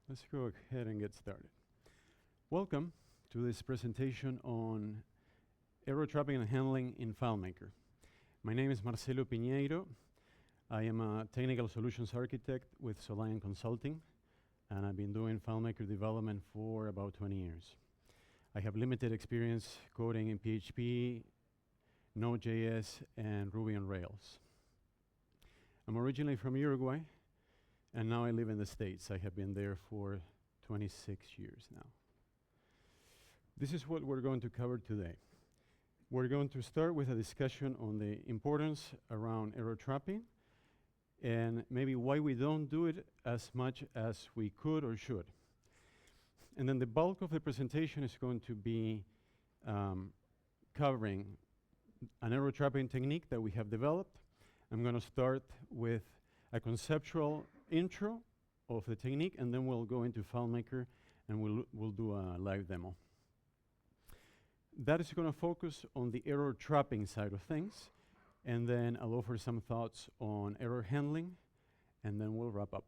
Let's go ahead and get started. Welcome to this presentation on error trapping and handling in FileMaker. My name is Marcelo Pin. I am a technical solutions architect with Solian Consulting, and I've been doing FileMaker development for about 20 years. I have limited experience coding in PHP, Node.js, and Ruby on Rails. I'm originally from Uruguay, and now I live in the States. I have been there for 26 years now. This is what we're going to cover today. We're going to start with a discussion on the importance around error trapping and maybe why we don't do it as much as we could or should. And then the bulk of the presentation is going to be covering an error trapping technique that we have developed. I'm going to start with a conceptual intro of the technique, and then we'll go into FileMaker and we'll do a live demo. That is going to focus on the error trapping side of things, and then I'll offer some thoughts on error handling, and then we'll wrap up.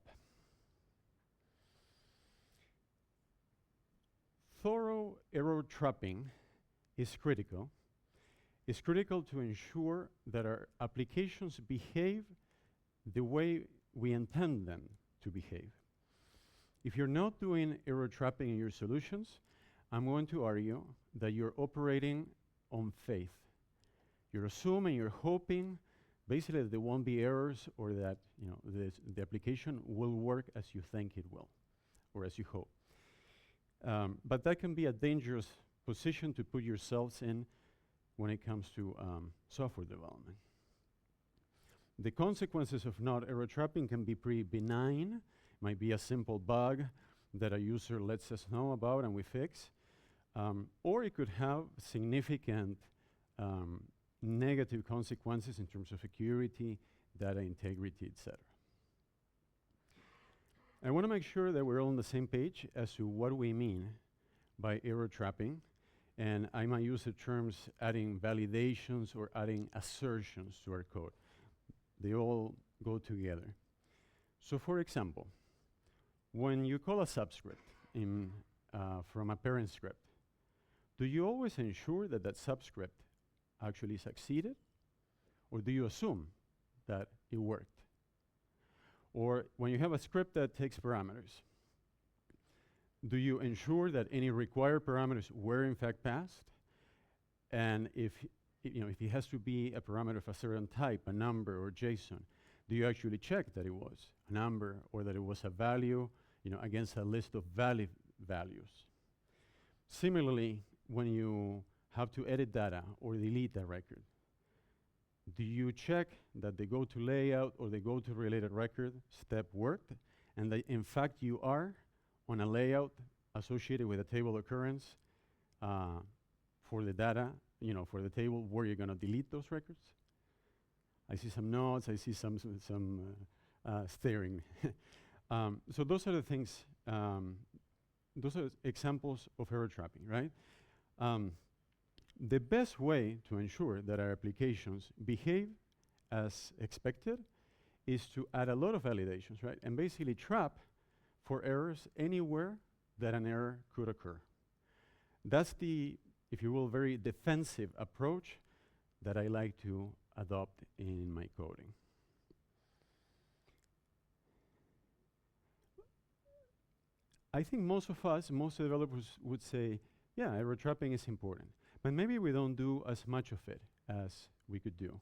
Thorough error trapping is critical. It's critical to ensure that our applications behave the way we intend them to behave. If you're not doing error trapping in your solutions, I'm going to argue that you're operating on faith. You're assuming, you're hoping, basically that there won't be errors or that the application will work as you think it will, or as you hope. But that can be a dangerous position to put yourselves in when it comes to software development. The consequences of not error trapping can be pretty benign. Might be a simple bug that a user lets us know about and we fix. Or it could have significant negative consequences in terms of security, data integrity, etc. I want to make sure that we're all on the same page as to what we mean by error trapping. And I might use the terms adding validations or adding assertions to our code. They all go together. So for example, when you call a subscript from a parent script, do you always ensure that that subscript actually succeeded? Or do you assume that it worked? Or when you have a script that takes parameters, do you ensure that any required parameters were in fact passed? And if it has to be a parameter of a certain type, a number or JSON, do you actually check that it was a number or that it was a value against a list of valid values? Similarly, when you have to edit data or delete a record, do you check that the go to layout or the go to related record step worked and that in fact you are on a layout associated with a table occurrence for the data, for the table where you're going to delete those records? I see some nods, I see some staring. So those are the things, those are examples of error trapping, right? The best way to ensure that our applications behave as expected is to add a lot of validations, right? And basically trap for errors anywhere that an error could occur. That's the, if you will, very defensive approach that I like to adopt in my coding. I think most developers would say, yeah, error trapping is important, but maybe we don't do as much of it as we could do.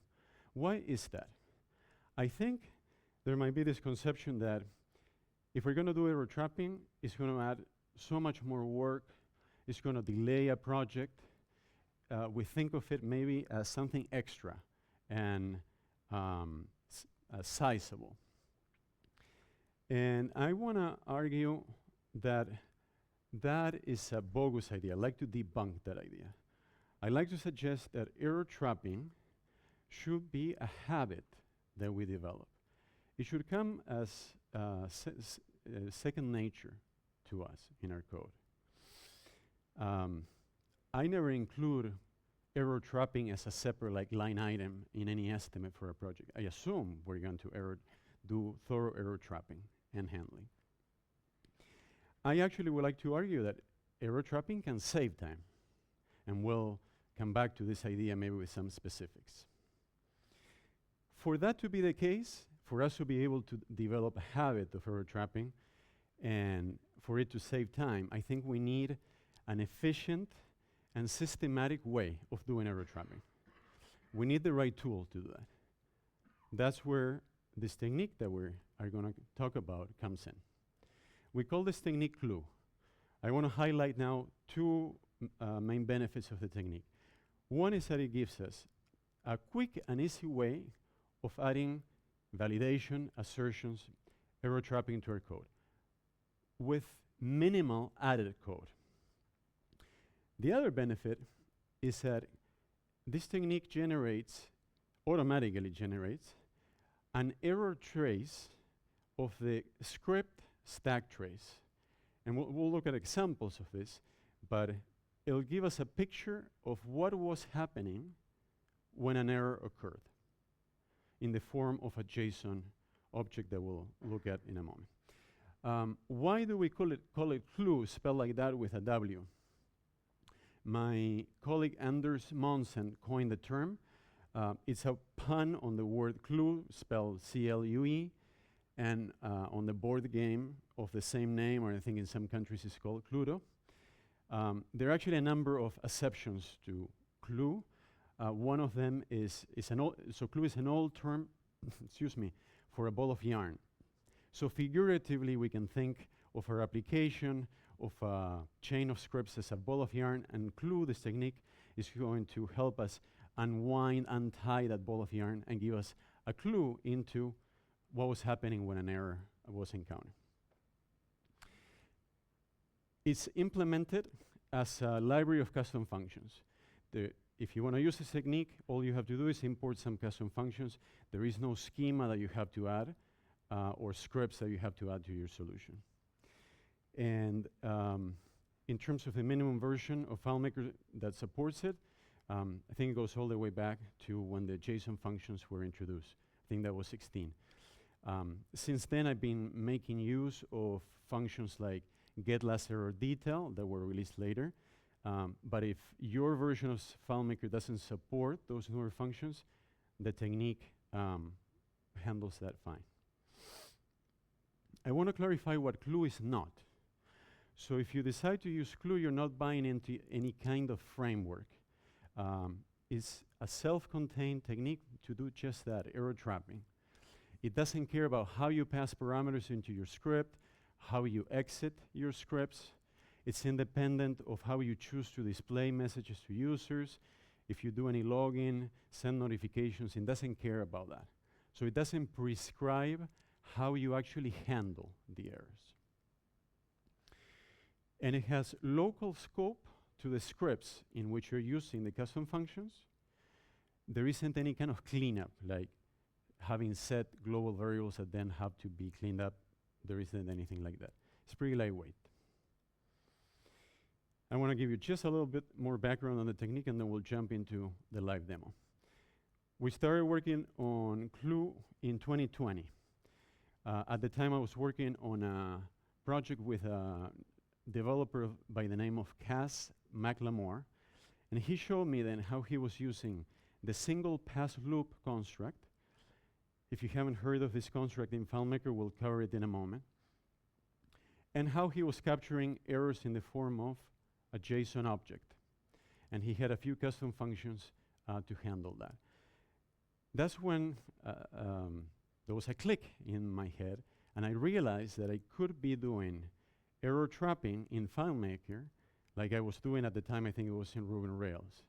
Why is that? I think there might be this conception that if we're going to do error trapping, it's going to add so much more work, it's going to delay a project. We think of it maybe as something extra and sizable. And I want to argue that that is a bogus idea. I'd like to debunk that idea. I like to suggest that error trapping should be a habit that we develop. It should come as second nature to us in our code. I never include error trapping as a separate line item in any estimate for a project. I assume we're going to do thorough error trapping and handling. I actually would like to argue that error trapping can save time. And we'll come back to this idea maybe with some specifics. For that to be the case, for us to be able to develop a habit of error trapping and for it to save time, I think we need an efficient and systematic way of doing error trapping. We need the right tool to do that. That's where this technique that we are going to talk about comes in. We call this technique clue. I want to highlight now two main benefits of the technique. One is that it gives us a quick and easy way of adding validation, assertions, error trapping to our code with minimal added code. The other benefit is that this technique automatically generates an error trace of the script stack trace. And we'll look at examples of this, but it'll give us a picture of what was happening when an error occurred in the form of a JSON object that we'll look at in a moment. Why do we call it clue, spelled like that with a W? My colleague Anders Monsen coined the term. It's a pun on the word clue, spelled C-L-U-E, and on the board game of the same name, or I think in some countries it's called Cluedo. There are actually a number of acceptions to clue. One of them is so clue is an old term, excuse me, for a ball of yarn. So figuratively, we can think of our application of a chain of scripts as a ball of yarn, and clue, this technique, is going to help us untie that ball of yarn and give us a clue into what was happening when an error was encountered. It's implemented as a library of custom functions. If you want to use this technique, all you have to do is import some custom functions. There is no schema that you have to add or scripts that you have to add to your solution. And in terms of the minimum version of FileMaker that supports it, I think it goes all the way back to when the JSON functions were introduced. I think that was 16. Since then, I've been making use of functions like getLastErrorDetail that were released later. But if your version of FileMaker doesn't support those newer functions, the technique handles that fine. I want to clarify what clue is not. So if you decide to use clue, you're not buying into any kind of framework. It's a self-contained technique to do just that, error trapping. It doesn't care about how you pass parameters into your script, how you exit your scripts. It's independent of how you choose to display messages to users. If you do any login, send notifications, it doesn't care about that. So it doesn't prescribe how you actually handle the errors. And it has local scope to the scripts in which you're using the custom functions. There isn't any kind of cleanup, like having set global variables that then have to be cleaned up. There isn't anything like that. It's pretty lightweight. I want to give you just a little bit more background on the technique, and then we'll jump into the live demo. We started working on Clue in 2020. At the time, I was working on a project with a developer by the name of Cass McLemore, and he showed me then how he was using the single pass loop construct. If you haven't heard of this construct in FileMaker, we'll cover it in a moment. And how he was capturing errors in the form of a JSON object. And he had a few custom functions to handle that. That's when there was a click in my head, and I realized that I could be doing error trapping in FileMaker like I was doing at the time. I think it was in Ruby on Rails.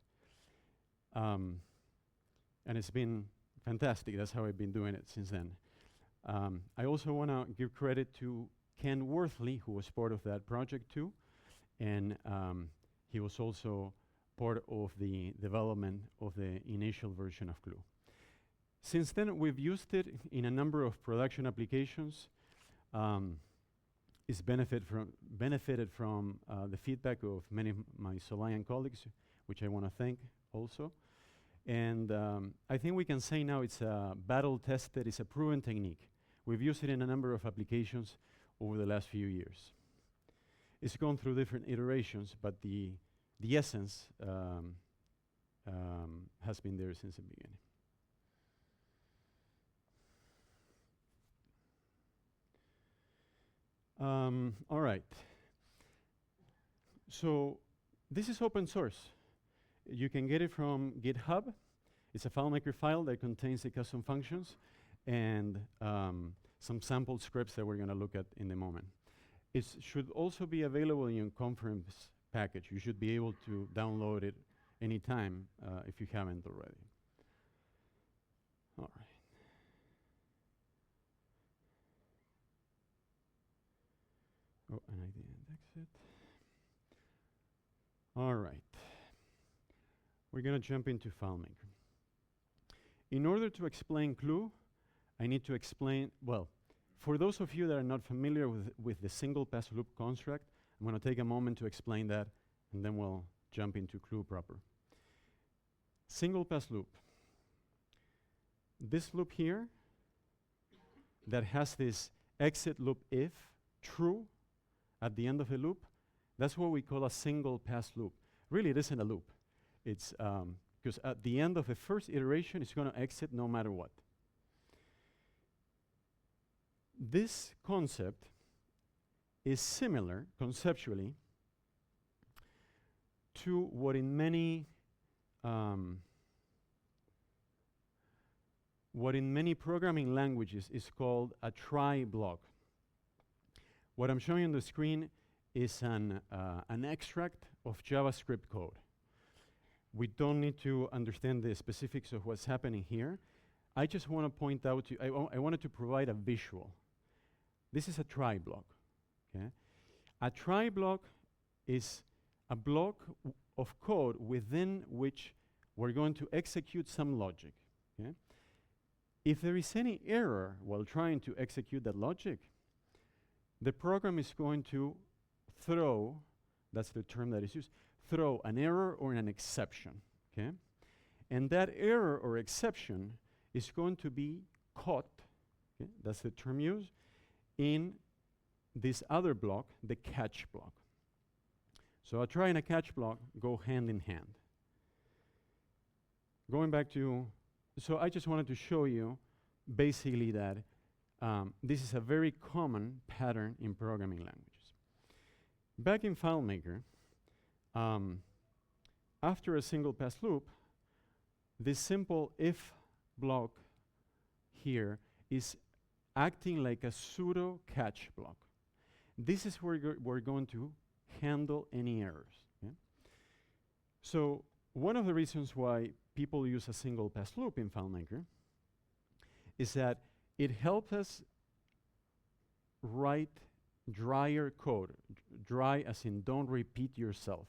And it's been fantastic. That's how I've been doing it since then. I also want to give credit to Ken Worthley, who was part of that project too. And he was also part of the development of the initial version of Clue. Since then, we've used it in a number of production applications. It's benefited from the feedback of many of my Solian colleagues, which I want to thank also. And I think we can say now it's a battle-tested, it's a proven technique. We've used it in a number of applications over the last few years. It's gone through different iterations, but the essence has been there since the beginning. All right. So this is open source. You can get it from GitHub. It's a FileMaker file that contains the custom functions and some sample scripts that we're going to look at in a moment. It should also be available in your conference package. You should be able to download it anytime if you haven't already. All right. Oh, and I didn't index it. All right. We're going to jump into FileMaker. In order to explain clue, I need to explain, well, for those of you that are not familiar with the single pass loop construct, I'm going to take a moment to explain that, and then we'll jump into clue proper. Single pass loop. This loop here that has this exit loop if true at the end of the loop, that's what we call a single pass loop. Really, it isn't a loop. It's because at the end of the first iteration, it's going to exit no matter what. This concept is similar, conceptually, to what in many programming languages is called a try block. What I'm showing on the screen is an extract of JavaScript code. We don't need to understand the specifics of what's happening here. I just want to point out to you, I wanted to provide a visual. This is a try block. Okay? A try block is a block of code within which we're going to execute some logic. Okay? If there is any error while trying to execute that logic, the program is going to throw, that's the term that is used, throw an error or an exception. Okay? And that error or exception is going to be caught, okay, that's the term used, in this other block, the catch block. So a try and a catch block go hand in hand. Going back to, so I just wanted to show you basically that this is a very common pattern in programming languages. Back in FileMaker, after a single pass loop, this simple if block here is acting like a pseudo catch block. This is where we're going to handle any errors. Okay? So one of the reasons why people use a single pass loop in FileMaker is that it helps us write drier code. Dry as in don't repeat yourself.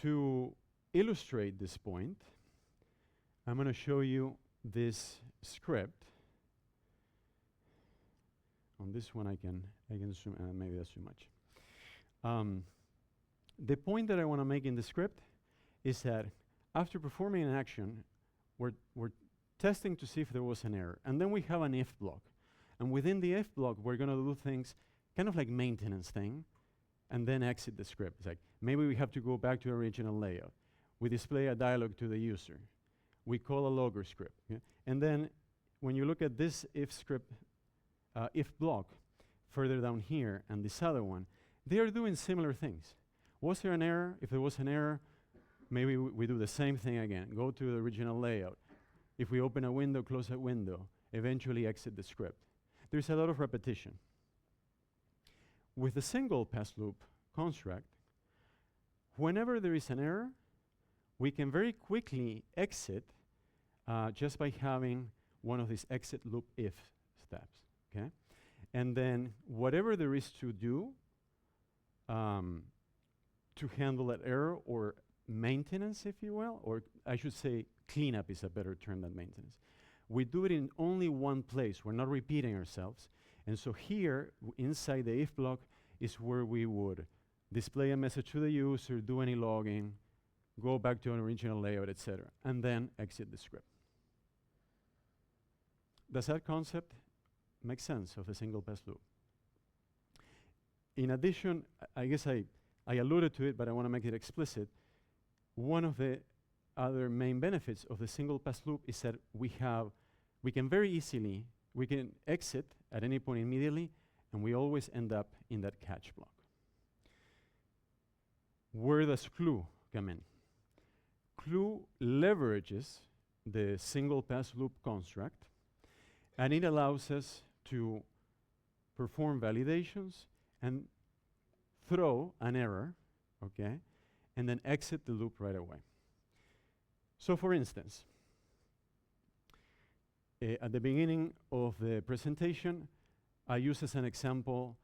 To illustrate this point, I'm going to show you this script. On this one I can zoom, maybe that's too much. The point that I want to make in the script is that after performing an action, we're testing to see if there was an error. And then we have an if block. And within the if block, we're going to do things kind of like maintenance thing, and then exit the script. It's like, maybe we have to go back to the original layout. We display a dialog to the user. We call a logger script. Yeah? And then when you look at this if script, if block, further down here, and this other one, they are doing similar things. Was there an error? If there was an error, maybe we do the same thing again. Go to the original layout. If we open a window, close a window, eventually exit the script. There's a lot of repetition. With the single pass loop construct, whenever there is an error, we can very quickly exit just by having one of these exit loop if steps. Okay? And then whatever there is to do to handle that error, or maintenance, if you will, or I should say cleanup is a better term than maintenance. We do it in only one place. We're not repeating ourselves. And so here, inside the if block, is where we would display a message to the user, do any logging, go back to an original layout, etc., and then exit the script. Does that concept make sense of a single pass loop? in addition, I guess I alluded to it, but I want to make it explicit. One of the other main benefits of the single pass loop is that we can very easily, we can exit at any point immediately, and we always end up in that catch block. Where does clue come in? Clue leverages the single pass loop construct, and it allows us to perform validations and throw an error, okay, and then exit the loop right away. So for instance, at the beginning of the presentation, I use as an example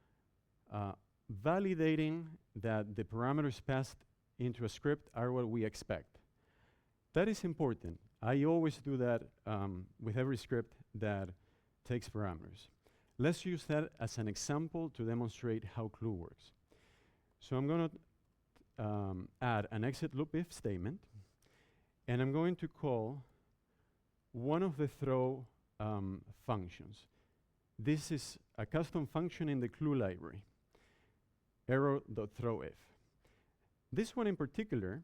validating that the parameters passed into a script are what we expect. That is important. I always do that with every script that takes parameters. Let's use that as an example to demonstrate how clue works. So I'm going to add an exit loop if statement, and I'm going to call one of the throw functions. This is a custom function in the clue library, arrow.throwIf. This one in particular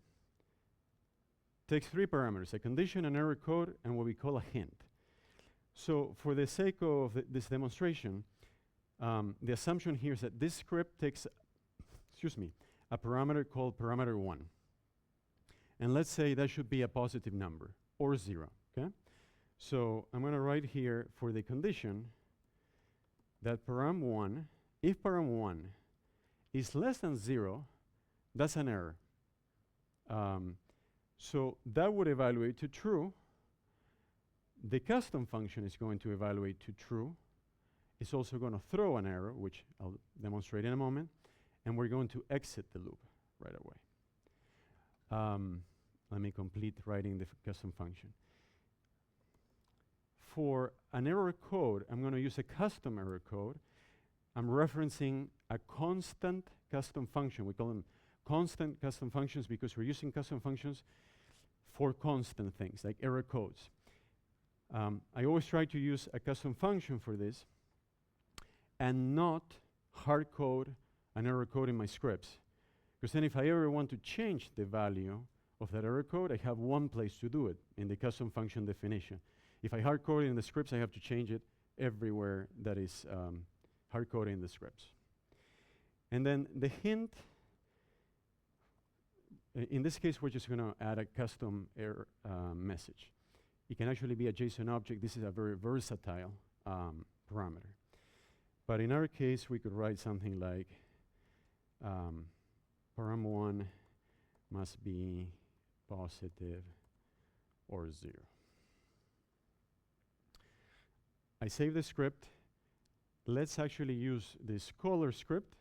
takes 3 parameters, a condition, an error code, and what we call a hint. So for the sake of this demonstration, the assumption here is that this script takes, a parameter called parameter 1. And let's say that should be a positive number, or 0, okay? So I'm going to write here for the condition that param1, if param1 is less than 0, that's an error. So that would evaluate to true. The custom function is going to evaluate to true. It's also going to throw an error, which I'll demonstrate in a moment, and we're going to exit the loop right away. Let me complete writing the custom function. For an error code, I'm going to use a custom error code. I'm referencing a constant custom function. We call them constant custom functions because we're using custom functions for constant things like error codes. I always try to use a custom function for this and not hard code an error code in my scripts. Because then if I ever want to change the value of that error code, I have one place to do it, in the custom function definition. If I hard code it in the scripts, I have to change it everywhere that is hard coded in the scripts. And then the hint, in this case, we're just going to add a custom error message. It can actually be a JSON object. This is a very versatile parameter. But in our case, we could write something like param1 must be positive or 0. I save the script. Let's actually use this caller script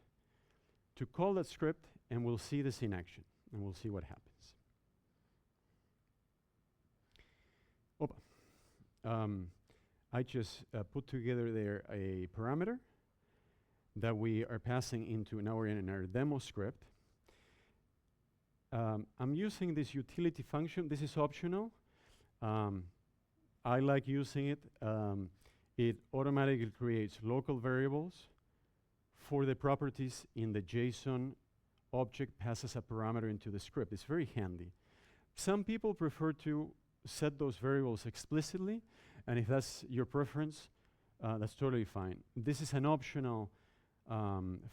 to call that script, and we'll see this in action, and we'll see what happens. I just put together there a parameter that we are passing into, now we're in our demo script. I'm using this utility function. This is optional. I like using it. It automatically creates local variables for the properties in the JSON object, passes a parameter into the script. It's very handy. Some people prefer to set those variables explicitly, and if that's your preference, that's totally fine. This is an optional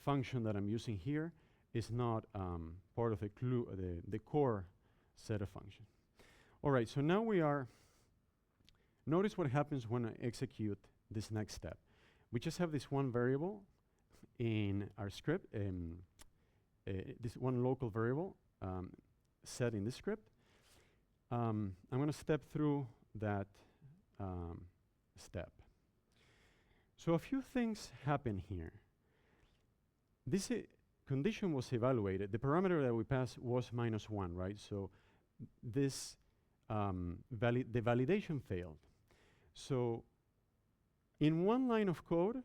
function that I'm using here. It's not part of the clue, the core set of functions. All right, so now we are, notice what happens when I execute this next step. We just have this one variable in our script, this one local variable set in this script. I'm going to step through that step. So a few things happen here. This condition was evaluated. The parameter that we passed was -1, right? So this the validation failed. So in one line of code,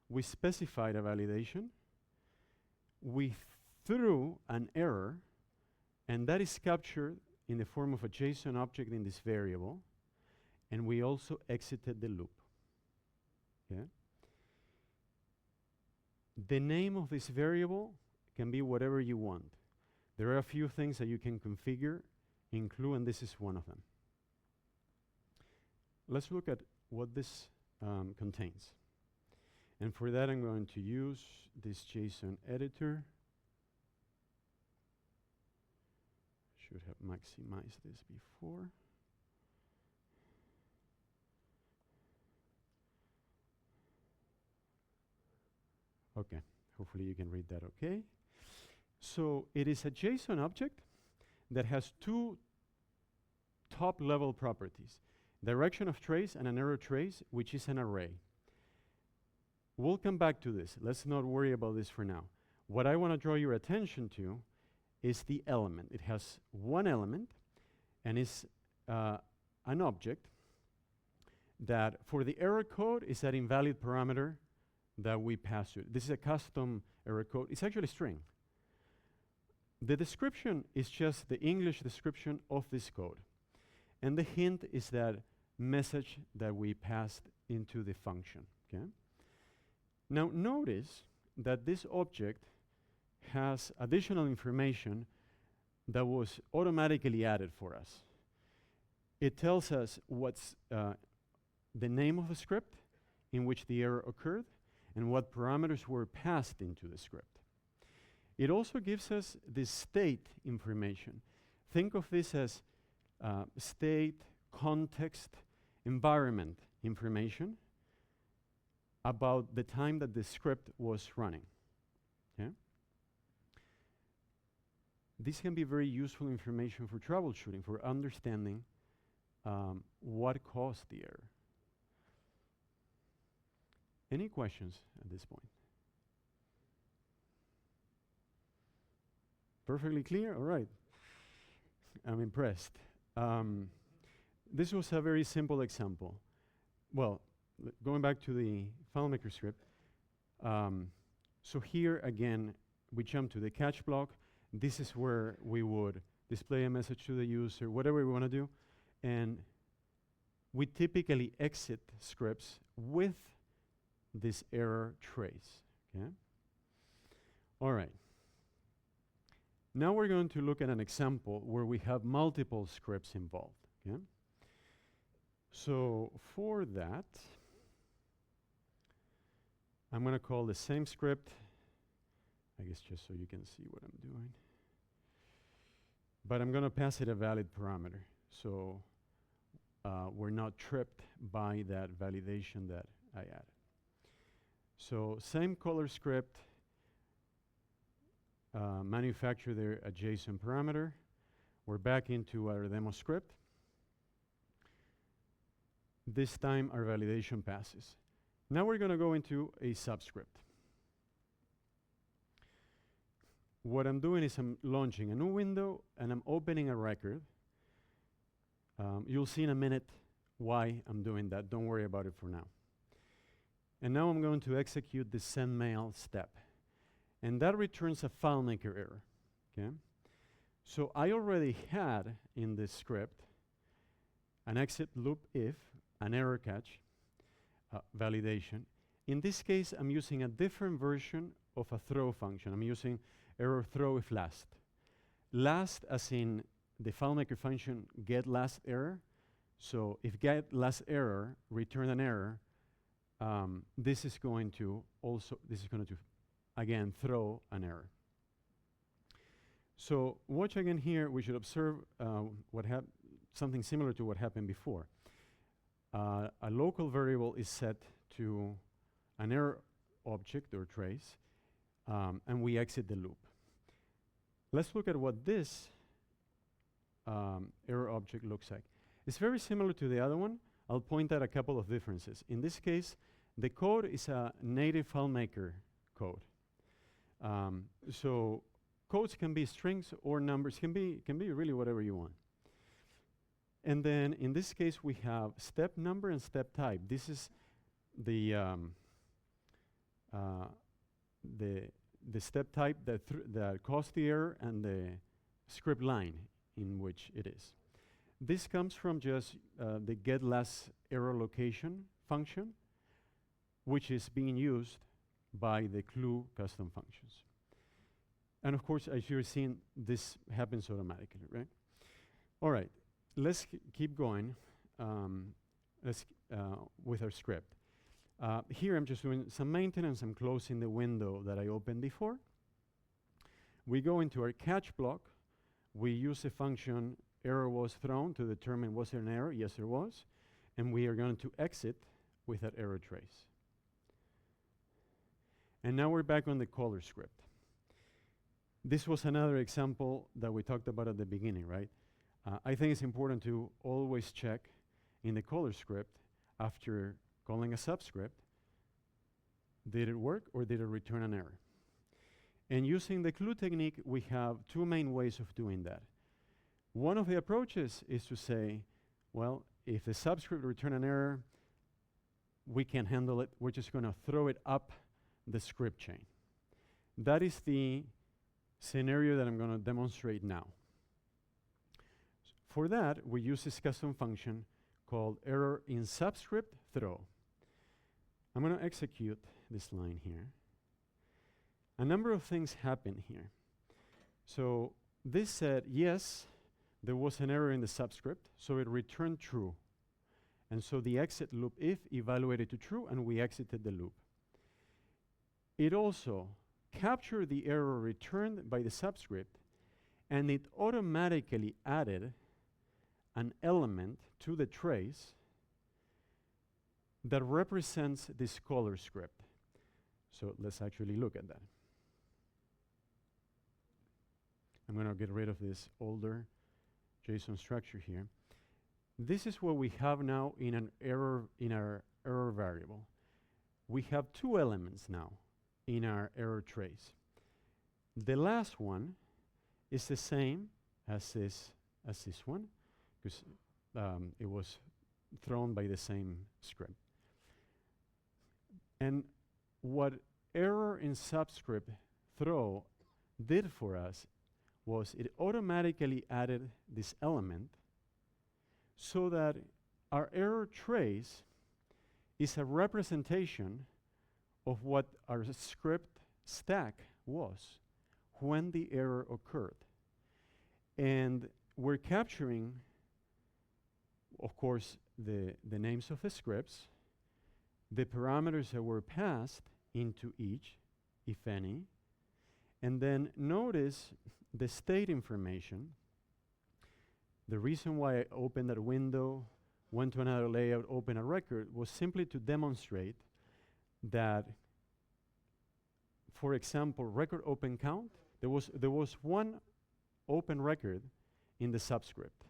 we specified a validation. We threw an error, and that is captured in the form of a JSON object in this variable, and we also exited the loop. Okay? The name of this variable can be whatever you want. There are a few things that you can configure, include, and this is one of them. Let's look at what this contains. And for that, I'm going to use this JSON editor. Should have maximized this before. Okay, hopefully you can read that okay. So it is a JSON object that has two top-level properties: direction of trace and an arrow trace, which is an array. We'll come back to this. Let's not worry about this for now. What I want to draw your attention to is the element. It has one element, and is an object that, for the error code, is that invalid parameter that we pass to it. This is a custom error code. It's actually string. The description is just the English description of this code. And the hint is that message that we passed into the function. Okay? Now notice that this object has additional information that was automatically added for us. It tells us what's the name of the script in which the error occurred and what parameters were passed into the script. It also gives us the state information. Think of this as state, context, environment information about the time that the script was running. Okay? This can be very useful information for troubleshooting, for understanding what caused the error. Any questions at this point? Perfectly clear? All right. I'm impressed. This was a very simple example. Well, going back to the FileMaker script, so here again, we jump to the catch block. This is where we would display a message to the user, whatever we want to do. And we typically exit scripts with this error trace. Okay? All right. Now we're going to look at an example where we have multiple scripts involved. Okay? So for that, I'm going to call the same script, I guess just so you can see what I'm doing. But I'm going to pass it a valid parameter, so we're not tripped by that validation that I added. So same color script, manufacture there a JSON parameter. We're back into our demo script. This time our validation passes. Now we're going to go into a subscript. What I'm doing is I'm launching a new window and I'm opening a record. You'll see in a minute why I'm doing that. Don't worry about it for now. And now I'm going to execute the send mail step. And that returns a FileMaker error. Okay? So I already had in this script an exit loop if, an error catch, validation. In this case, I'm using a different version of a throw function. I'm using error throw if last. Last as in the FileMaker function get last error. So if get last error, return an error, this is going to again throw an error. So watch again here, we should observe something similar to what happened before. A local variable is set to an error object or trace, and we exit the loop. Let's look at what this error object looks like. It's very similar to the other one. I'll point out a couple of differences. In this case, the code is a native FileMaker code. So codes can be strings or numbers, can be really whatever you want. And then in this case, we have step number and step type. This is the step type that caused the error and the script line in which it is. This comes from just the get last error location function, which is being used by the clue custom functions. And of course, as you're seeing, this happens automatically, right? All right, let's keep going with our script. Here I'm just doing some maintenance. I'm closing the window that I opened before. We go into our catch block. We use the function error was thrown to determine was there an error. Yes, there was. And we are going to exit with that error trace. And now we're back on the caller script. This was another example that we talked about at the beginning, right? I think it's important to always check in the caller script after calling a subscript, did it work or did it return an error? And using the clue technique, we have two main ways of doing that. One of the approaches is to say, well, if the subscript return an error, we can handle it. We're just going to throw it up the script chain. That is the scenario that I'm going to demonstrate now. For that, we use this custom function called error in subscript throw. I'm going to execute this line here. A number of things happen here. So this said, yes, there was an error in the subscript, so it returned true. And so the exit loop if evaluated to true, and we exited the loop. It also captured the error returned by the subscript, and it automatically added an element to the trace that represents this caller script. So let's actually look at that. I'm going to get rid of this older JSON structure here. This is what we have now in an error in our error variable. We have two elements now in our error trace. The last one is the same as this one, because it was thrown by the same script. And what error in subscript throw did for us was it automatically added this element so that our error trace is a representation of what our script stack was when the error occurred. And we're capturing, of course, the names of the scripts, the parameters that were passed into each, if any, and then notice the state information. The reason why I opened that window, went to another layout, opened a record, was simply to demonstrate that, for example, record open count, there was one open record in the subscript,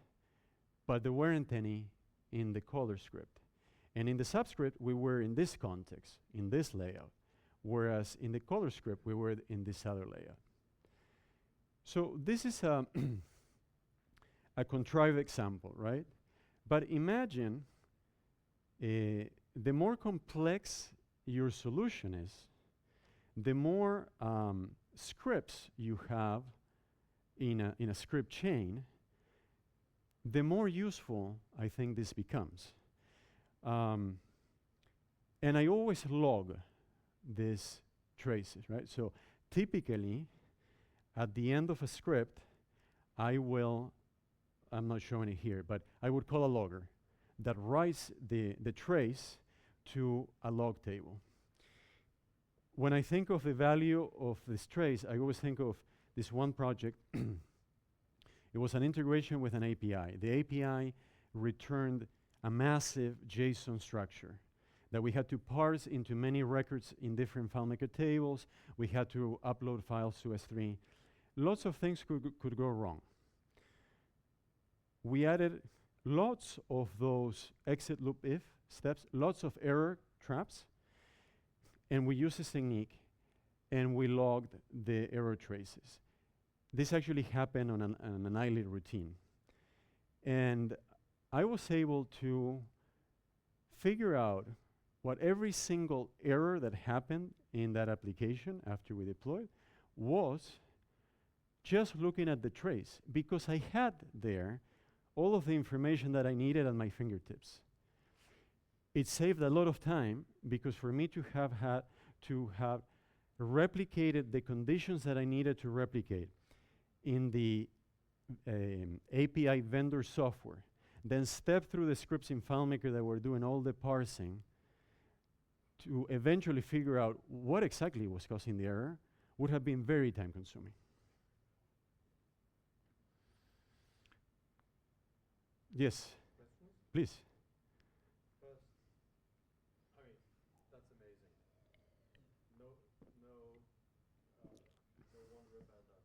but there weren't any in the caller script. And in the subscript, we were in this context, in this layout, whereas in the caller script, we were in this other layout. So this is a contrived example, right? But imagine the more complex your solution is, the more scripts you have in a script chain, the more useful I think this becomes. And I always log these traces, right? So typically, at the end of a script, I'm not showing it here, but I would call a logger that writes the trace to a log table. When I think of the value of this trace, I always think of this one project. It was an integration with an API. The API returned a massive JSON structure that we had to parse into many records in different FileMaker tables. We had to upload files to S3. Lots of things could go wrong. We added lots of those exit loop if steps, lots of error traps, and we used this technique, and we logged the error traces. This actually happened on an nightly routine. And I was able to figure out what every single error that happened in that application after we deployed was just looking at the trace, because I had there all of the information that I needed at my fingertips. It saved a lot of time, because for me to have had to have replicated the conditions that I needed to replicate in the API vendor software, then stepped through the scripts in FileMaker that were doing all the parsing to eventually figure out what exactly was causing the error, would have been very time consuming. Yes, Questions? please. First, I mean, that's amazing. No, no, no wonder about that.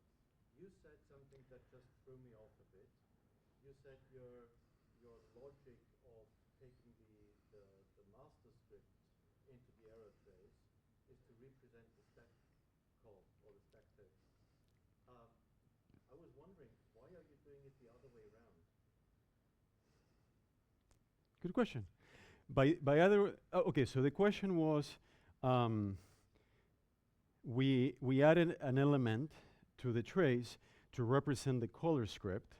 You said something that just threw me off a bit. You said your logic of taking the master script into the error trace is to represent the stack call or the stack text. I was wondering, why are you doing it the other way around? Good question. By other, okay, so the question was, we added an element to the trace to represent the color script,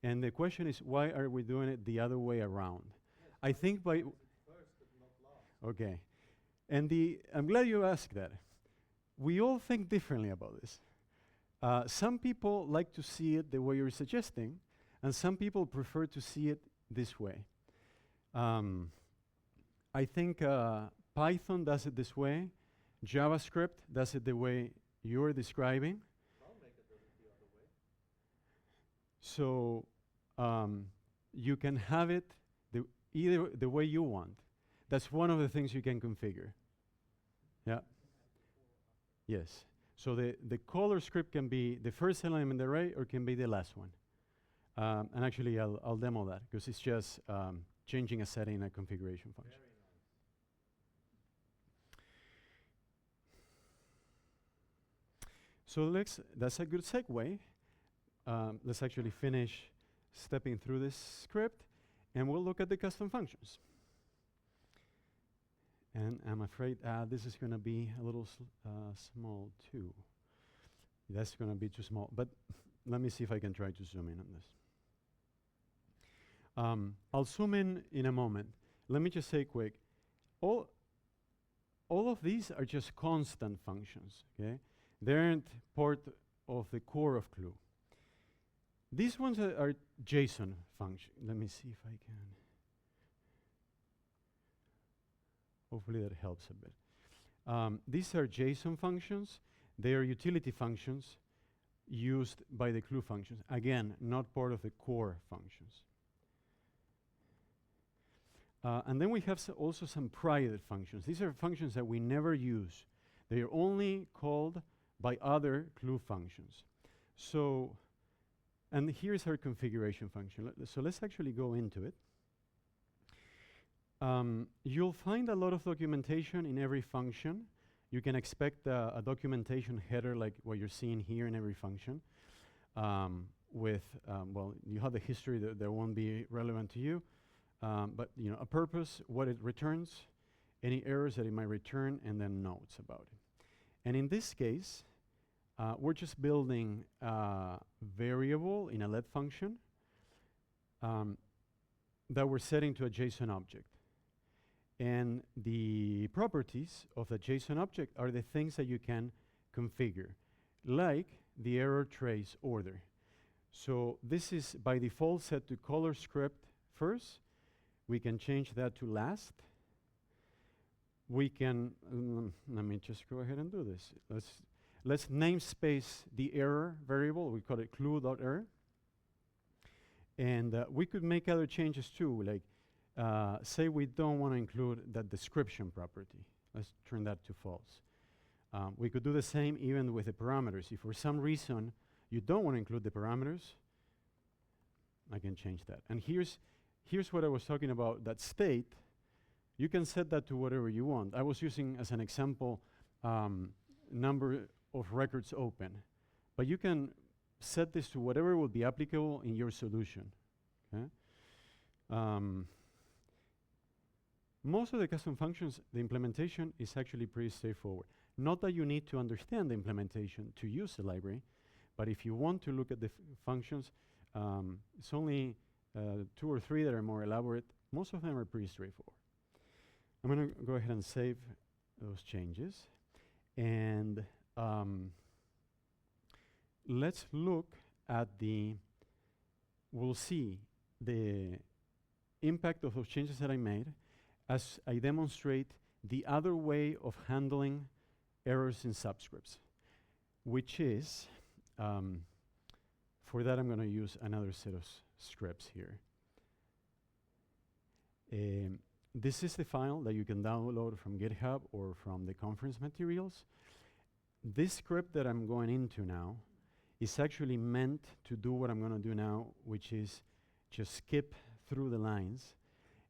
and the question is, why are we doing it the other way around? Yes, I think by first but not last. okay, and I'm glad you asked that. We all think differently about this. Some people like to see it the way you're suggesting, and some people prefer to see it this way. I think Python does it this way. JavaScript does it the way you're describing. FileMaker does it the other way. So you can have it either the way you want. That's one of the things you can configure. Yeah. Yes. So the color script can be the first element in the array or can be the last one. And actually, I'll demo that because it's just changing a setting in a configuration function. Very nice. So that's a good segue. Let's actually finish stepping through this script, and we'll look at the custom functions. And I'm afraid this is going to be a little small too. That's going to be too small, but let me see if I can try to zoom in on this. I'll zoom in a moment. Let me just say quick, all of these are just constant functions, okay? They aren't part of the core of Clue. These ones are JSON functions. Let me see if I can. Hopefully that helps a bit. These are JSON functions. They are utility functions used by the Clue functions. Again, not part of the core functions. And then we have also some private functions. These are functions that we never use. They are only called by other Clue functions. So, and here's our configuration function. So let's actually go into it. You'll find a lot of documentation in every function. You can expect a documentation header like what you're seeing here in every function. Well, you have the history that won't be relevant to you. But a purpose, what it returns, any errors that it might return, and then notes about it. And in this case, we're just building a variable in a let function that we're setting to a JSON object. And the properties of the JSON object are the things that you can configure, like the error trace order. So this is by default set to color script first. We can change that to last. We can, let me just go ahead and do this. Let's namespace the error variable. We call it clue.error. And we could make other changes too, like say we don't want to include that description property. Let's turn that to false. We could do the same even with the parameters. If for some reason you don't want to include the parameters, I can change that. And here's what I was talking about, that state. You can set that to whatever you want. I was using, as an example, number of records open. But you can set this to whatever will be applicable in your solution. Okay? Most of the custom functions, the implementation is actually pretty straightforward. Not that you need to understand the implementation to use the library, but if you want to look at the functions, it's only 2 or 3 that are more elaborate. Most of them are pretty straightforward. I'm going to go ahead and save those changes. And let's look at we'll see the impact of those changes that I made as I demonstrate the other way of handling errors in subscripts, which is, for that I'm going to use another set of scripts here. This is the file that you can download from GitHub or from the conference materials. This script that I'm going into now is actually meant to do what I'm going to do now, which is just skip through the lines,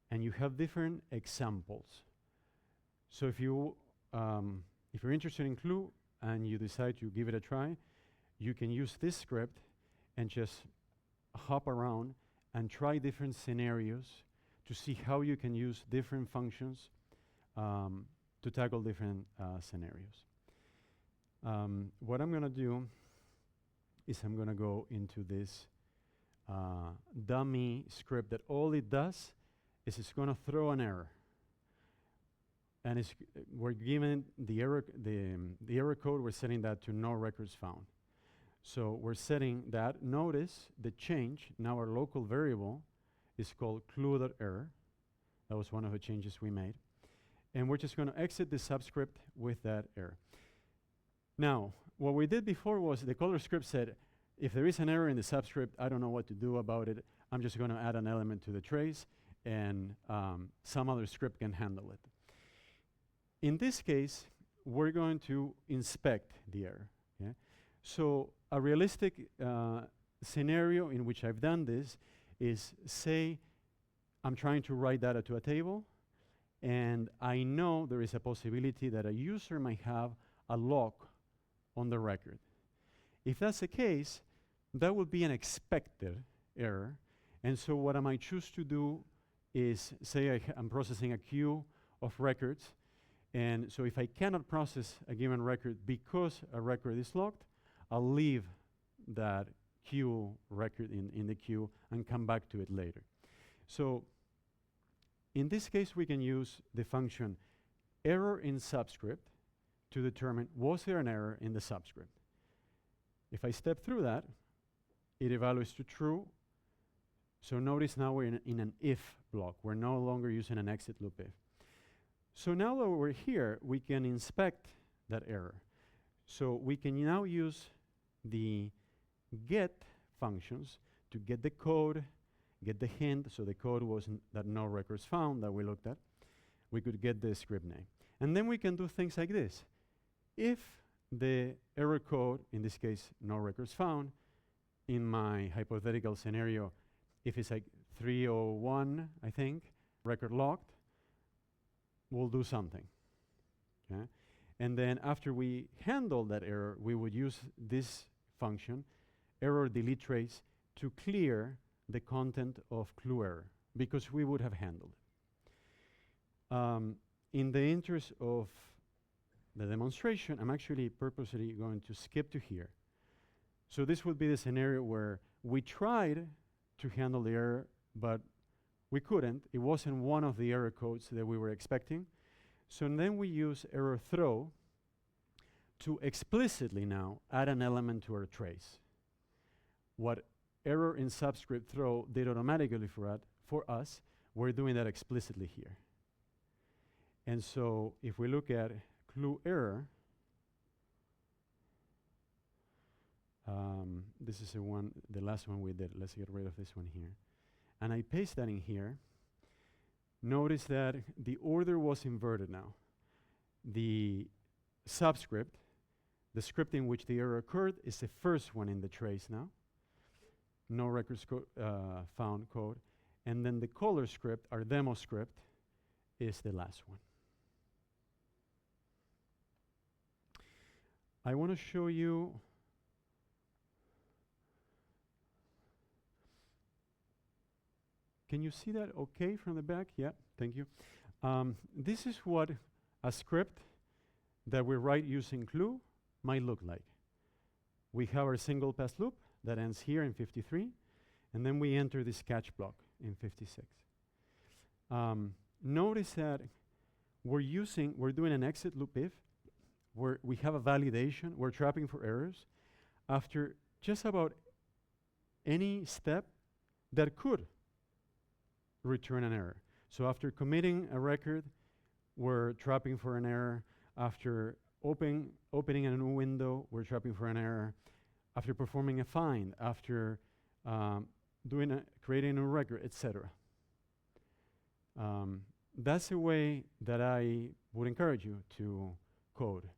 and you have different examples. So if you're interested in Clue and you decide to give it a try, you can use this script and just hop around and try different scenarios to see how you can use different functions to tackle different scenarios. What I'm going to do is I'm going to go into this dummy script that all it does is it's going to throw an error. And we're given the error code, we're setting that to no records found. So we're setting that. Notice the change. Now our local variable is called clue.error. That was one of the changes we made. And we're just going to exit the subscript with that error. Now, what we did before was the caller script said, if there is an error in the subscript, I don't know what to do about it. I'm just going to add an element to the trace, and some other script can handle it. In this case, we're going to inspect the error. Yeah? So a realistic scenario in which I've done this is, say, I'm trying to write data to a table, and I know there is a possibility that a user might have a lock on the record. If that's the case, that would be an expected error. And so what I might choose to do is, say I'm processing a queue of records, and so if I cannot process a given record because a record is locked, I'll leave that queue record in the queue and come back to it later. So in this case, we can use the function error in subscript to determine was there an error in the subscript. If I step through that, it evaluates to true. So notice now we're in an if block. We're no longer using an exit loop if. So now that we're here, we can inspect that error. So we can now use the get functions to get the code, get the hint. So the code was that no records found that we looked at. We could get the script name. And then we can do things like this. If the error code, in this case, no records found, in my hypothetical scenario, if it's like 301, I think, record locked, we'll do something. Okay? And then after we handle that error, we would use this function, error delete trace, to clear the content of clue error, because we would have handled it. In the interest of the demonstration, I'm actually purposely going to skip to here. So this would be the scenario where we tried to handle the error, but we couldn't. It wasn't one of the error codes that we were expecting. So then we use error throw to explicitly now add an element to our trace. What error in subscript throw did automatically for us, we're doing that explicitly here. And so if we look at clue error, this is the last one we did. Let's get rid of this one here. And I paste that in here. Notice that the order was inverted now. The subscript, the script in which the error occurred, is the first one in the trace now. No records found code. And then the caller script, our demo script, is the last one. I want to show you can you see that okay from the back? Yeah, thank you. This is what a script that we write using Clue might look like. We have our single pass loop that ends here in 53, and then we enter this catch block in 56. Notice that we're doing an exit loop if where we have a validation, we're trapping for errors after just about any step that could return an error. So after committing a record, we're trapping for an error. After opening a new window, we're trapping for an error. After performing a find, after creating a record, etc. That's a way that I would encourage you to code,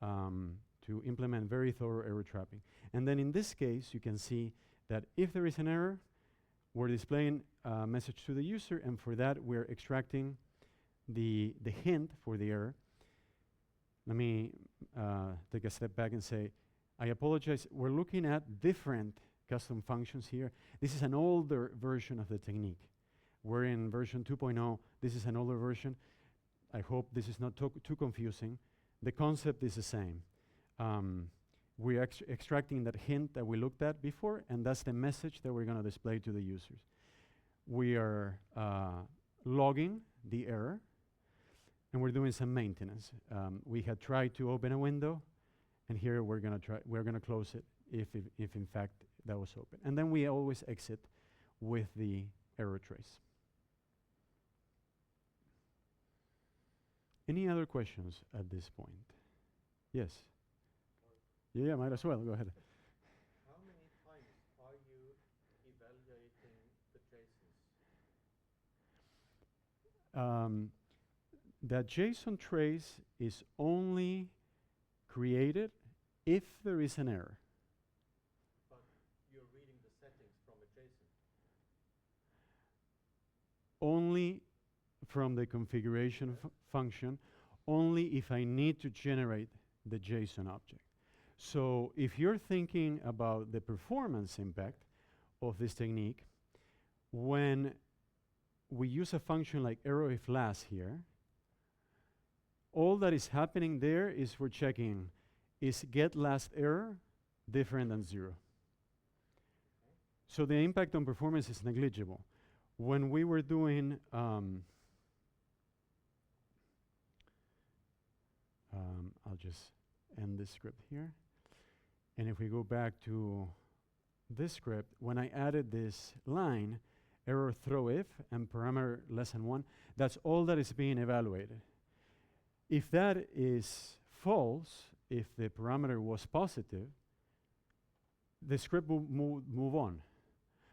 to implement very thorough error trapping. And then in this case, you can see that if there is an error, we're displaying a message to the user, and for that, we're extracting the hint for the error. Let me take a step back and say, I apologize, we're looking at different custom functions here. This is an older version of the technique. We're in version 2.0. This is an older version. I hope this is not too confusing. The concept is the same. We're extracting that hint that we looked at before, and that's the message that we're going to display to the users. We are logging the error, and we're doing some maintenance. We had tried to open a window, and here we're going to close it if in fact that was open. And then we always exit with the error trace. Any other questions at this point? Yes. Yeah, might as well. Go ahead. How many times are you evaluating the JSONs? That JSON trace is only created if there is an error. But you're reading the settings from a JSON. Only from the configuration function, only if I need to generate the JSON object. So if you're thinking about the performance impact of this technique, when we use a function like arrow if last here, all that is happening there is we're checking, is get last error different than 0? So the impact on performance is negligible. When we were doing I'll just end this script here. And if we go back to this script, when I added this line, error throw if and parameter less than 1, that's all that is being evaluated. If that is false, if the parameter was positive, the script will move on.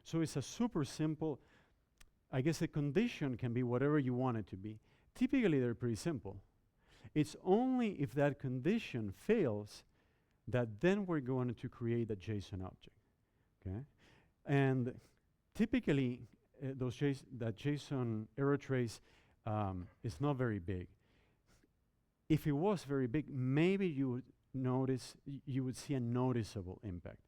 So it's a super simple, I guess the condition can be whatever you want it to be. Typically, they're pretty simple. It's only if that condition fails that then we're going to create a JSON object, okay? And typically, that JSON error trace is not very big. If it was very big, maybe you would notice, you would see a noticeable impact.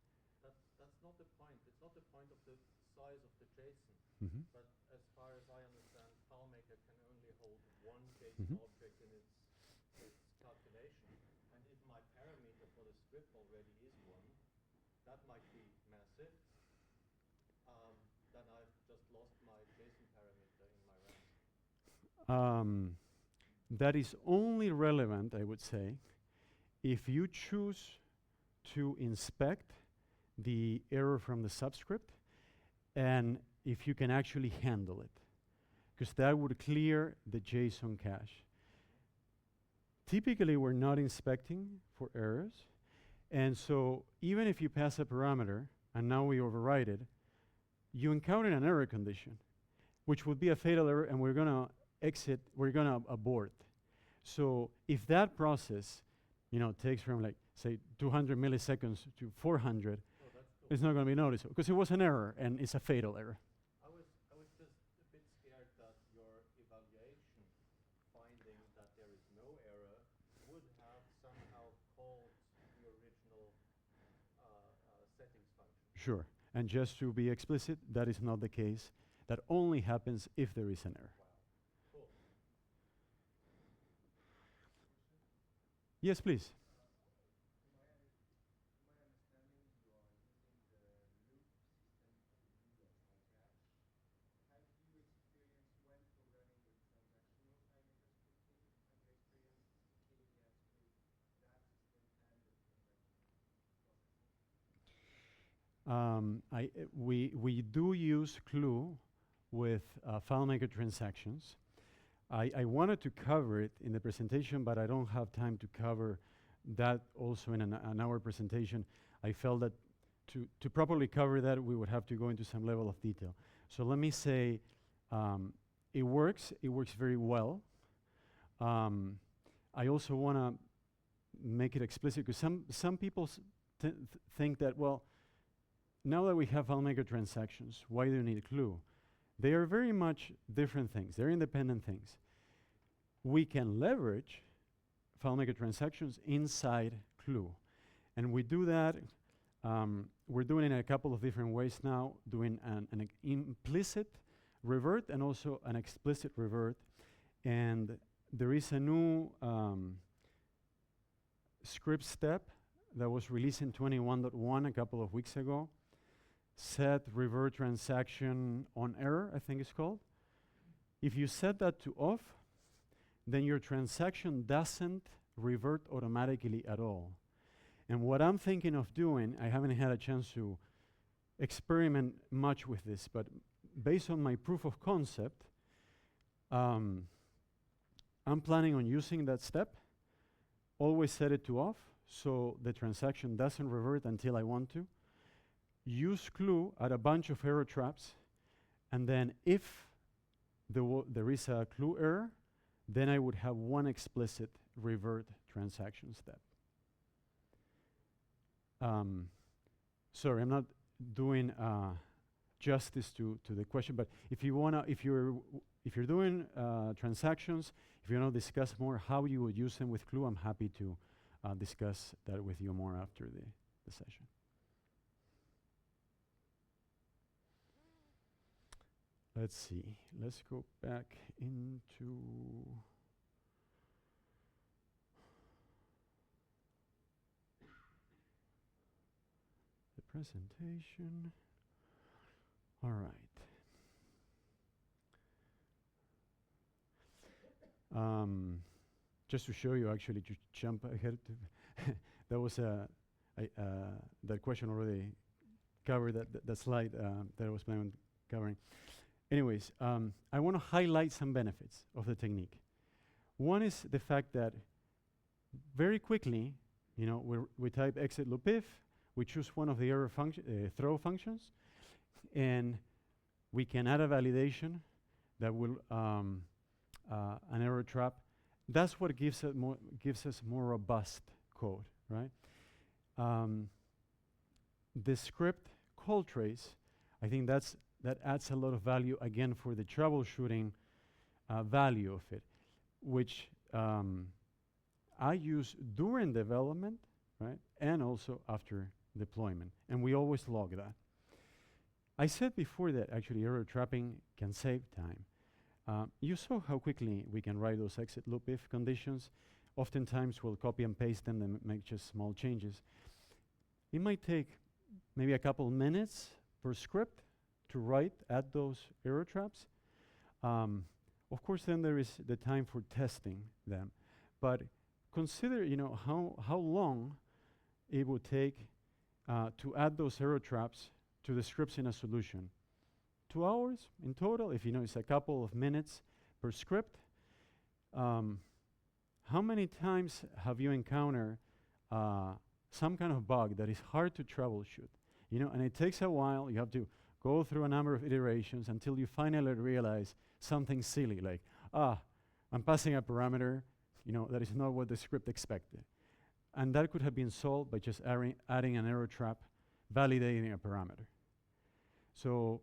That's not the point. It's not the point of the size of the JSON. Mm-hmm. But as far as I understand, FileMaker can only hold one JSON object in its calculation. And if my parameter for the script already is 1, that might be massive. Then I've just lost my JSON parameter in my RAM. That is only relevant, I would say, if you choose to inspect the error from the subscript and if you can actually handle it, because that would clear the JSON cache. Typically, we're not inspecting for errors, and so even if you pass a parameter and now we override it, you encounter an error condition, which would be a fatal error, and we're going to exit, we're going to abort. So if that process, takes from like, say, 200 milliseconds to 400, it's not going to be noticeable, because it was an error, and it's a fatal error. I was just a bit scared that your evaluation finding that there is no error would have somehow called the original settings function. Sure. And just to be explicit, that is not the case. That only happens if there is an error. Wow. Cool. Yes, please. We do use Clue with FileMaker transactions. I wanted to cover it in the presentation, but I don't have time to cover that also in an hour presentation. I felt that to properly cover that, we would have to go into some level of detail. So let me say, it works very well. I also want to make it explicit, because some people think that, well, now that we have FileMaker transactions, why do you need Clue? They are very much different things. They're independent things. We can leverage FileMaker transactions inside Clue. And we do that, we're doing it in a couple of different ways now, doing an implicit revert and also an explicit revert. And there is a new script step that was released in 21.1 a couple of weeks ago. Set revert transaction on error, I think it's called. If you set that to off, then your transaction doesn't revert automatically at all. And what I'm thinking of doing, I haven't had a chance to experiment much with this, but based on my proof of concept, I'm planning on using that step, always set it to off, so the transaction doesn't revert until I want to. Use Clue at a bunch of error traps, and then if there is a Clue error, then I would have one explicit revert transaction step. Sorry, I'm not doing justice to the question, but if you're doing transactions, if you want to discuss more how you would use them with Clue, I'm happy to discuss that with you more after the session. Let's see. Let's go back into the presentation. All right. Just to show you, actually, to jump ahead, that was that question already covered that slide that I was planning on covering. Anyways, I want to highlight some benefits of the technique. One is the fact that very quickly, we type exit loop if, we choose one of the error throw functions, and we can add a validation that will an error trap. That's what gives us more robust code, right? The script call trace, I think that adds a lot of value, again, for the troubleshooting value of it, which I use during development, right, and also after deployment, and we always log that. I said before that actually error trapping can save time. You saw how quickly we can write those exit loop if conditions. Oftentimes we'll copy and paste them and make just small changes. It might take maybe a couple minutes per script to add those error traps. Of course, then there is the time for testing them. But consider, how long it would take to add those error traps to the scripts in a solution. 2 hours in total, if it's a couple of minutes per script. How many times have you encountered some kind of bug that is hard to troubleshoot? And it takes a while. You have to go through a number of iterations until you finally realize something silly, like, I'm passing a parameter, that is not what the script expected. And that could have been solved by just adding an error trap, validating a parameter. So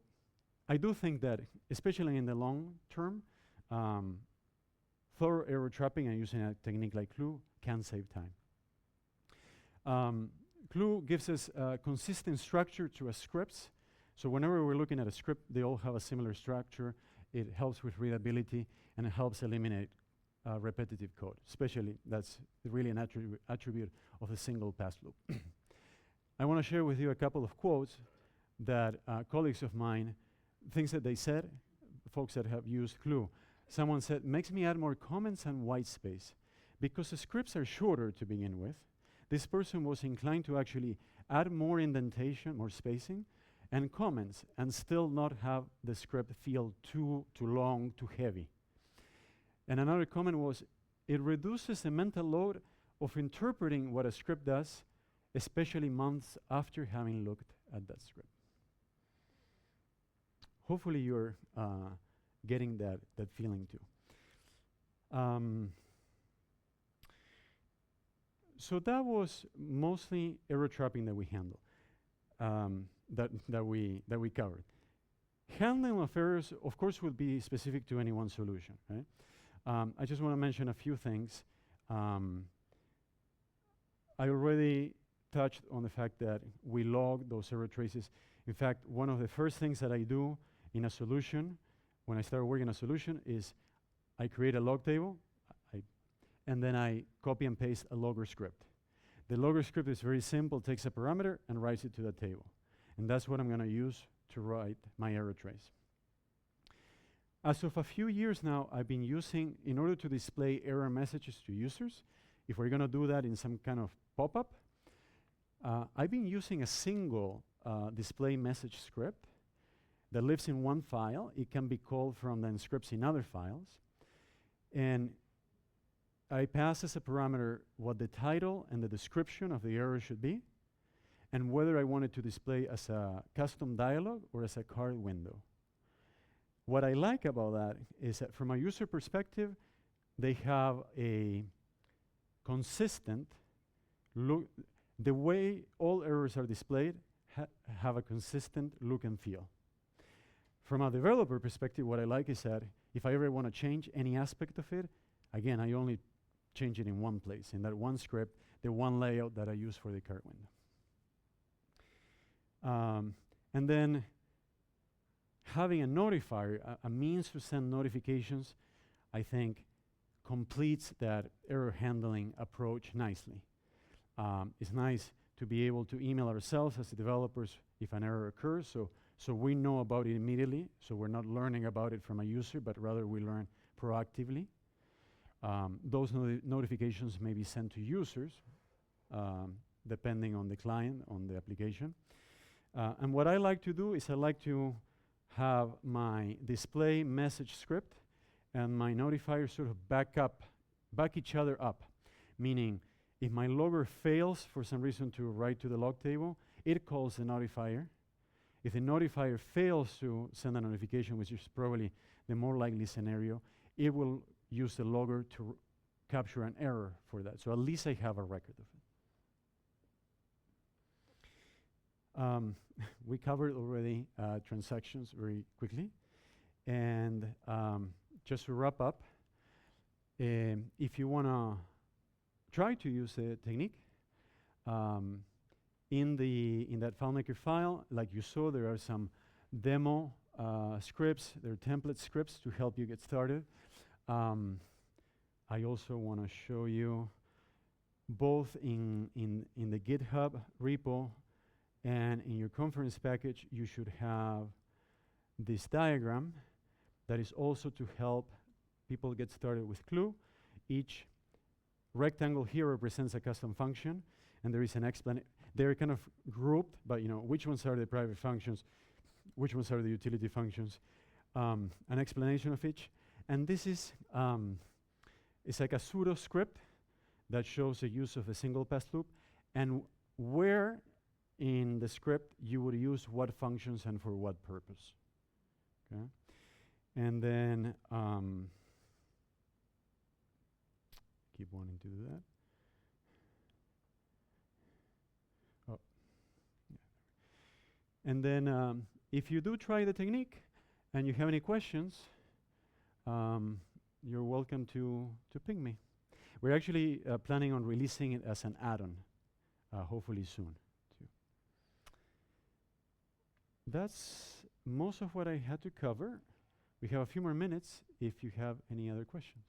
I do think that, especially in the long term, thorough error trapping and using a technique like Clue can save time. Clue gives us a consistent structure to our scripts. So whenever we're looking at a script, they all have a similar structure. It helps with readability, and it helps eliminate repetitive code. Especially, that's really an attribute of a single pass loop. I want to share with you a couple of quotes that colleagues of mine, things that they said, folks that have used Clue. Someone said, makes me add more comments and white space. Because the scripts are shorter to begin with, this person was inclined to actually add more indentation, more spacing, and comments, and still not have the script feel too long, too heavy. And another comment was, it reduces the mental load of interpreting what a script does, especially months after having looked at that script. Hopefully you're getting that feeling too. So that was mostly error trapping that we handle, that we covered. Handling of errors, of course, will be specific to any one solution, right? I just want to mention a few things. I already touched on the fact that we log those error traces. In fact, one of the first things that I do in a solution, when I start working a solution, is I create a log table, and then I copy and paste a logger script. The logger script is very simple, takes a parameter and writes it to the table. And that's what I'm going to use to write my error trace. As of a few years now, I've been using, in order to display error messages to users, if we're going to do that in some kind of pop-up, I've been using a single display message script that lives in one file. It can be called from then scripts in other files. And I pass as a parameter what the title and the description of the error should be, and whether I want it to display as a custom dialog or as a card window. What I like about that is that from a user perspective, they have a consistent look. The way all errors are displayed have a consistent look and feel. From a developer perspective, what I like is that if I ever want to change any aspect of it, again, I only change it in one place, in that one script, the one layout that I use for the card window. And then having a notifier, a means to send notifications, I think completes that error handling approach nicely. It's nice to be able to email ourselves as the developers if an error occurs, so we know about it immediately, so we're not learning about it from a user, but rather we learn proactively. Those notifications may be sent to users, depending on the client, on the application. And what I like to do is I like to have my display message script and my notifier sort of back each other up. Meaning, if my logger fails for some reason to write to the log table, it calls the notifier. If the notifier fails to send a notification, which is probably the more likely scenario, it will use the logger to capture an error for that. So at least I have a record of it. We covered already transactions very quickly. And just to wrap up, if you want to try to use the technique, in that FileMaker file, like you saw, there are some demo scripts, there are template scripts to help you get started. I also want to show you both in the GitHub repo and in your conference package, you should have this diagram that is also to help people get started with Clue. Each rectangle here represents a custom function, and there is an explanation. They're kind of grouped, but which ones are the private functions, which ones are the utility functions, an explanation of each. And this is it's like a pseudo script that shows the use of a single pass loop and where in the script you would use what functions and for what purpose. Okay, and then keep wanting to do that. Oh, yeah. And then if you do try the technique and you have any questions, you're welcome to ping me. We're actually planning on releasing it as an add-on, hopefully soon, too. That's most of what I had to cover. We have a few more minutes if you have any other questions.